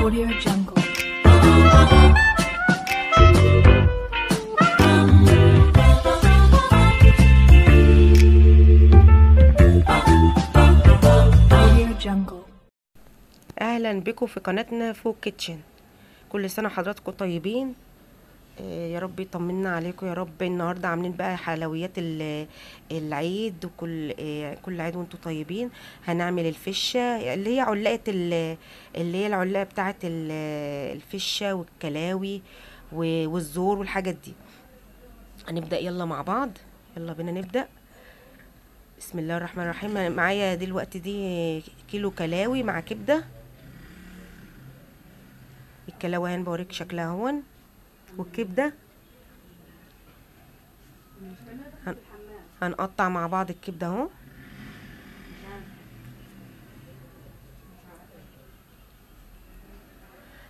Audio Jungle. Audio Jungle. اهلا بكم في قناتنا فوق كيتشن. كل سنه وحضراتكم طيبين. يا رب يطمنا عليكم يا رب. النهارده عاملين بقى حلويات العيد، وكل كل عيد وانتم طيبين. هنعمل الفشه اللي هي علقه اللي هي العلاقه بتاعه الفشه والكلاوي والزور والحاجات دي. هنبدا يلا مع بعض، يلا بينا نبدا. بسم الله الرحمن الرحيم. معايا دلوقتي دي كيلو كلاوي مع كبده. الكلاوي هنا بوريك شكلها هون، والكبده هنقطع مع بعض الكبده اهو.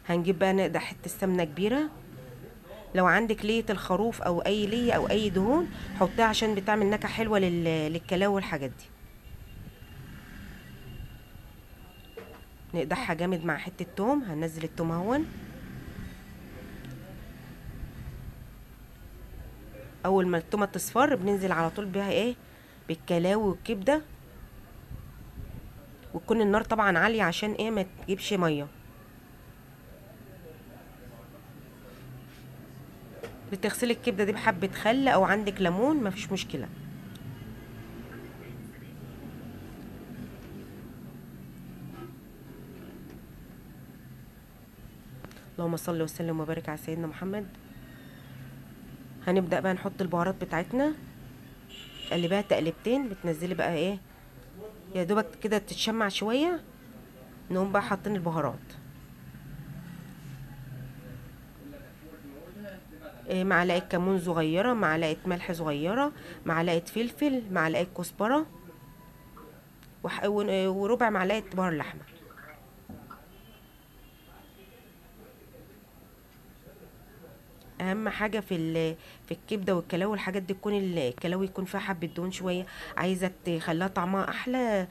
هنجيب بقى نقدح حته سمنه كبيره. لو عندك ليه الخروف او اي ليه او اي دهون حطيها عشان بتعمل نكهه حلوه للكلاوي والحاجات دي. نقدحها جامد مع حته توم. هننزل التوم اهون. اول ما التومه تصفر بننزل على طول بيها ايه، بالكلاوي والكبده. وتكون النار طبعا عاليه عشان ايه ما تجيبش ميه. بتغسلي الكبده دي بحبه خل او عندك ليمون مفيش مشكله. اللهم صل وسلم وبارك على سيدنا محمد. هنبدا بقى نحط البهارات بتاعتنا. قلبها تقلبتين، بتنزلي بقى ايه يا دوبك كده تتشمع شويه. نقوم بقى حاطين البهارات. معلقه كمون صغيره، معلقه ملح صغيره، معلقه فلفل، معلقه كزبره، وربع معلقه بهار لحمه. اهم حاجه في الكبده والكلاوي والحاجات دي تكون الكلاوي يكون فيها حبه دهون شويه. عايزه تخليها طعمها احلى،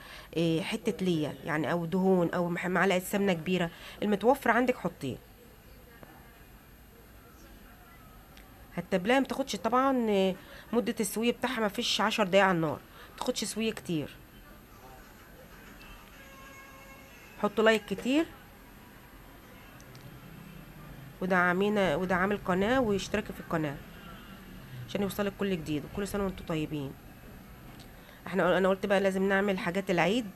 حته ليا يعني او دهون او معلقه سمنه كبيره. المتوفر عندك حطيه. هتبلاها متاخدش طبعا مده السويه بتاعها مفيش 10 دقايق على النار، متاخدش سويه كتير. حطوا لايك كتير ودعمي القناه واشتركي في القناه عشان يوصلك كل جديد. وكل سنه وانتم طيبين. انا قلت بقى لازم نعمل حاجات العيد،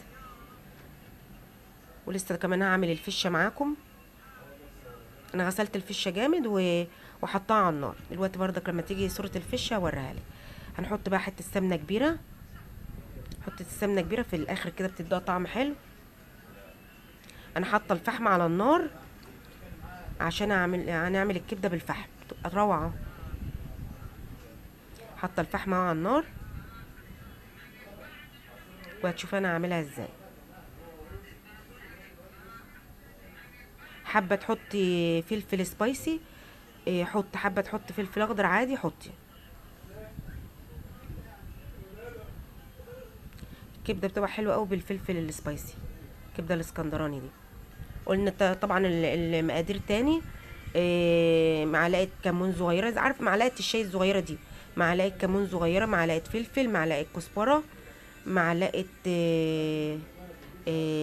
ولسه كمان هعمل الفشه معاكم. انا غسلت الفشه جامد وحطها على النار دلوقتي. برضك لما تيجي صوره الفشه هوريها لك. هنحط بقى حته سمنه كبيره. حطه السمنه كبيره في الاخر كده بتديها طعم حلو. انا حاطه الفحم على النار عشان هنعمل الكبده بالفحم تبقى روعه. حاطه الفحم على النار وهتشوف انا هعملها ازاي. حابه تحطي فلفل سبايسي حط، حابه تحطي فلفل اخضر عادي حطي. الكبده بتبقى حلوه قوي بالفلفل السبايسي، الكبده الاسكندراني دي. قلنا طبعا المقادير تاني. معلقه كمون صغيره، عارف معلقه الشاي الصغيره دي، معلقه كمون صغيره، معلقه فلفل، معلقه كزبره، معلقه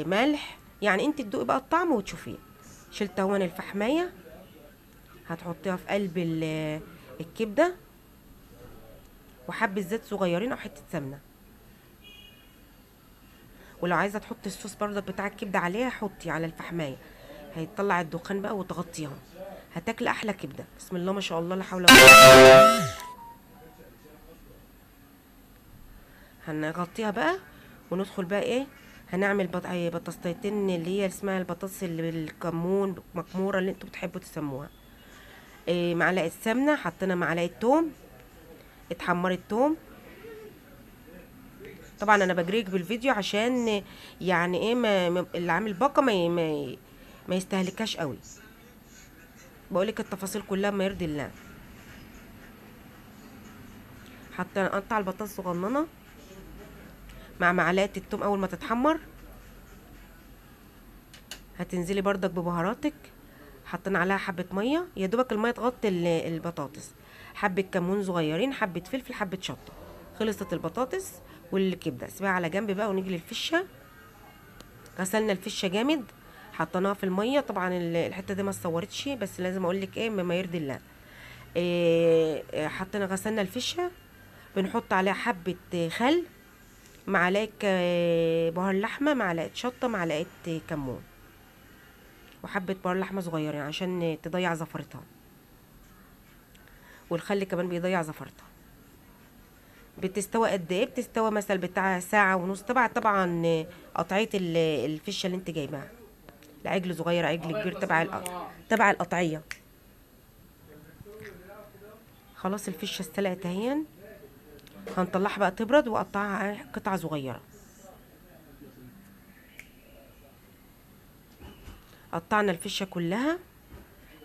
ملح. يعني انت تدوقي بقى الطعم وتشوفيه. شلت اهون الفحمايه هتحطيها في قلب الكبده، وحبه زيت صغيرين او حته سمنه. ولو عايزه تحطي الصوص برضك بتاع الكبده عليها حطي على الفحمايه، هيطلع الدخان بقى وتغطيها. هتاكلي احلى كبده. بسم الله ما شاء الله لا حول ولا قوه. هنغطيها بقى وندخل بقى ايه. هنعمل بطاطستين اللي هي اسمها البطاطس اللي بالكمون مكموره اللي انتوا بتحبوا تسموها. معلقه سمنه، حطينا معلقه توم، اتحمر التوم. طبعا انا بجريك بالفيديو عشان يعني ايه اللي عامل باقه ما يستهلكهاش قوي. بقولك التفاصيل كلها ما يرضي الله. حتى نقطع البطاطس صغننه مع معلقه التوم. اول ما تتحمر هتنزلي بردك ببهاراتك حطينا عليها حبه ميه يا دوبك الميه تغطي البطاطس، حبه كمون صغيرين، حبه فلفل، حبه شطه. خلصت البطاطس والكبده، سيبها على جنب بقى ونيجي للفشه. غسلنا الفشه جامد، حطيناها في الميه. طبعا الحته دي ما اتصورتش، بس لازم اقول لك ايه مما يرضي الله. حطينا غسلنا الفشه، بنحط عليها حبه خل، معلقه بهار لحمه، معلقه شطه، معلقه كمون، وحبه بهار لحمه صغيرين عشان تضيع زفرتها، والخل كمان بيضيع زفرتها. بتستوى قد ايه؟ بتستوى مثلا بتاع ساعه ونص، طبعا قطعيه الفشه اللي انت جايباها، العجل صغير عجل كبير، تبع القطعيه. خلاص الفشه استلقت اهي، هنطلعها بقى تبرد واقطعها قطع صغيره. قطعنا الفشه كلها.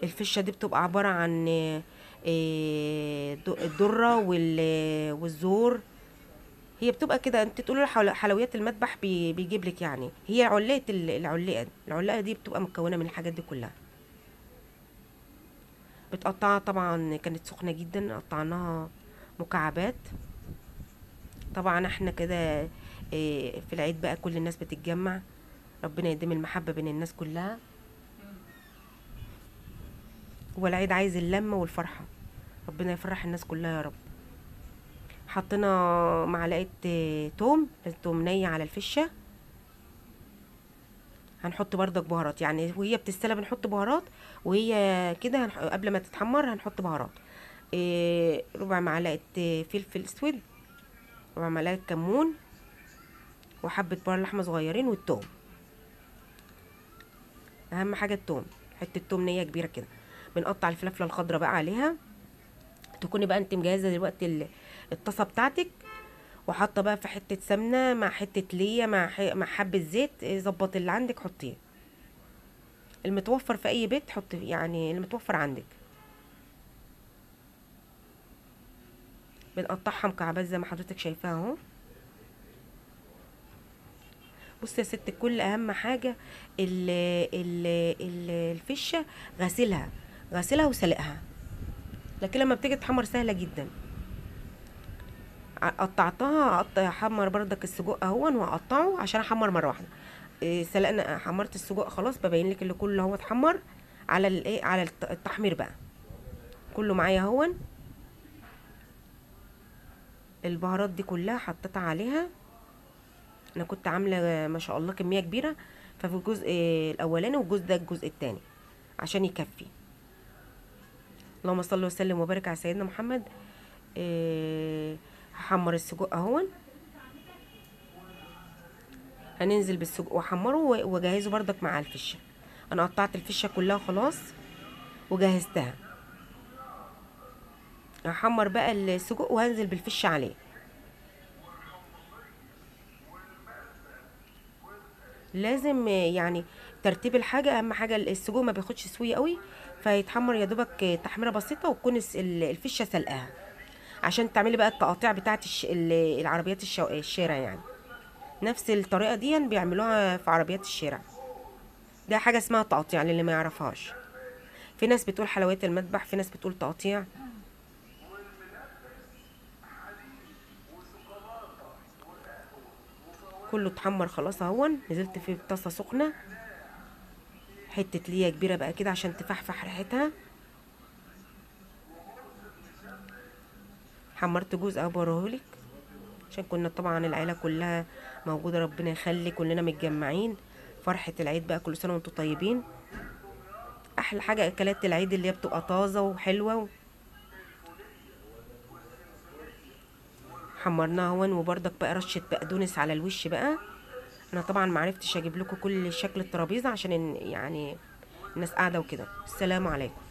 الفشه دي بتبقى عباره عن الذره والزور. هي بتبقى كده، انت تقولوا حلويات المذبح بيجيب لك يعني، هي علقه العلاقه دي بتبقى مكونه من الحاجات دي كلها. بتقطعها طبعا، كانت سخنه جدا، قطعناها مكعبات. طبعا احنا كده في العيد بقى كل الناس بتتجمع، ربنا يديم المحبه بين الناس كلها. هو العيد عايز اللمه والفرحه، ربنا يفرح الناس كلها يا رب. حطينا معلقه توم ني على الفشه. هنحط بردك بهارات يعني، وهي بتستلى بنحط بهارات، وهي كده قبل ما تتحمر هنحط بهارات. ربع معلقه فلفل اسود، ربع معلقه كمون، وحبه بهار لحمه صغيرين، والثوم. اهم حاجه الثوم، حته توم نيه كبيره كده. بنقطع الفلفله الخضراء بقى عليها. تكوني بقى انت مجهزه دلوقتي الطاسه بتاعتك، وحاطه بقى في حته سمنه مع حته ليا مع حبه زيت. ظبط اللي عندك حطيه، المتوفر في اي بيت حطي، يعني المتوفر عندك. بنقطعها مكعبات زي ما حضرتك شايفاها اهو. بصي يا ست الكل، اهم حاجه الفشه غسلها وسلقها، لكن لما بتيجي تحمر سهله جدا. قطعتها احمر بردك السجق اهون، واقطعه عشان احمر مره واحده. سلقنا، حمرت السجق خلاص، ببين لك اللي كله هو اتحمر على الايه، على التحمير بقى كله معايا اهون. البهارات دي كلها حطيتها عليها. انا كنت عامله ما شاء الله كميه كبيره، ففي الجزء الاولاني والجزء ده الجزء الثاني عشان يكفي. اللهم صل وسلم وبارك على سيدنا محمد. هحمر السجق اهون، هننزل بالسجق واحمره واجهزه بردك مع الفشه. انا قطعت الفشه كلها خلاص وجهزتها. هحمر بقى السجق وهنزل بالفشه عليه. لازم يعني ترتيب الحاجه، اهم حاجه السجق ما بياخدش سويه قوي، فيتحمر يا دوبك تحميره بسيطه، وتكون الفشه سلقاها عشان تعملي بقى التقاطيع بتاعت العربيات الشارع يعني. نفس الطريقه دي بيعملوها في عربيات الشارع. ده حاجه اسمها تقاطيع للي ما يعرفهاش. في ناس بتقول حلويات المذبح، في ناس بتقول تقاطيع. كله اتحمر خلاص اهون. نزلت في طاسه سخنه حته ليا كبيره بقى كده عشان تفحفح ريحتها. حمرت جزء اهو بوريهولك، عشان كنا طبعا العيله كلها موجوده. ربنا يخلي كلنا متجمعين، فرحه العيد بقى. كل سنه وانتم طيبين. احلى حاجه اكلات العيد اللي هي بتبقى طازه وحلوه. حمرناها هون، وبرضك بقى رشه بقدونس على الوش بقى. انا طبعا معرفتش اجيب لكم كل شكل الترابيزه عشان يعني الناس قاعده وكده. السلام عليكم.